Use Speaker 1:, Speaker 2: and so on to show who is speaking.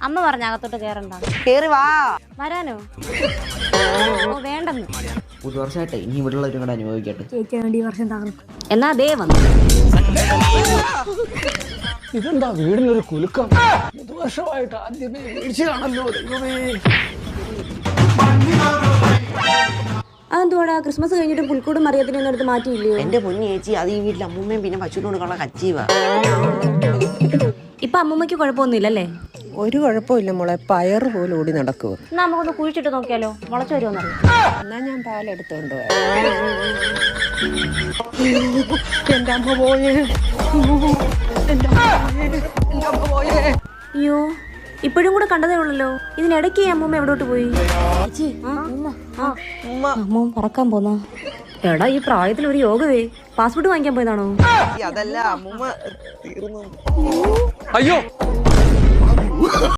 Speaker 1: അമ്മ പറഞ്ഞ അകത്തോട്ട് കേറണ്ട.
Speaker 2: കേറി വാ.
Speaker 1: വരാനോ? ഓ വേണ്ടെന്ന്.
Speaker 3: പുതുവർഷമായിട്ടെ ഇനി ഇവിടെ ഉള്ളവരും കൂടെ അനുഭവിക്കട്ടെ.
Speaker 1: ചേച്ചി വേണ്ടി ഈ വർഷം തകർക്കും. എന്നാ അതേ വന്നു.
Speaker 4: ഇതെന്താ വീടിനൊരു കുലുക്കം? പുതുവർഷമായിട്ട് ആദ്യമേ വീഴ്ചയാണല്ലോ ദൈവമേ.
Speaker 1: അതെന്തുവാടാ ക്രിസ്മസ് കഴിഞ്ഞിട്ട് പുൽക്കൂടും മറിയത്തിനൊന്നും എടുത്ത് മാറ്റിയില്ലയോ?
Speaker 2: എന്റെ പൊന്നു ചേച്ചി, അത് ഈ വീട്ടിൽ അമ്മൂമ്മയും പിന്നെ പശുവിനോടുള്ള കച്ചീവാ.
Speaker 1: ഇപ്പൊ അമ്മൂമ്മയ്ക്ക് കുഴപ്പമൊന്നുമില്ലല്ലേ?
Speaker 2: ഒരു കുഴപ്പമില്ല മോളെ, പയറ് പോലും ഓടി നടക്കുക.
Speaker 1: എന്നാ നമുക്കൊന്ന് കുഴിച്ചിട്ട് നോക്കിയാലോ, മുളച്ചു വരുമോന്നറിയാം.
Speaker 2: എന്നാ ഞാൻ പാലെടുത്തോണ്ട് എന്റെ അമ്മ പോയേ.
Speaker 1: അയ്യോ ഇപ്പോഴും കൂടെ കണ്ടതേ ഉള്ളല്ലോ. ഇതിനിടയ്ക്ക് അമ്മൂമ്മ എവിടോട്ട് പോയി? അമ്മ പറക്കാൻ പോന്നാ? എടാ ഈ പ്രായത്തിൽ ഒരു യോഗവേ. പാസ്പോർട്ട് വാങ്ങിക്കാൻ പോയതാണോ?
Speaker 2: അതല്ല അമ്മൂമ്മ തീർന്നു.
Speaker 4: അയ്യോ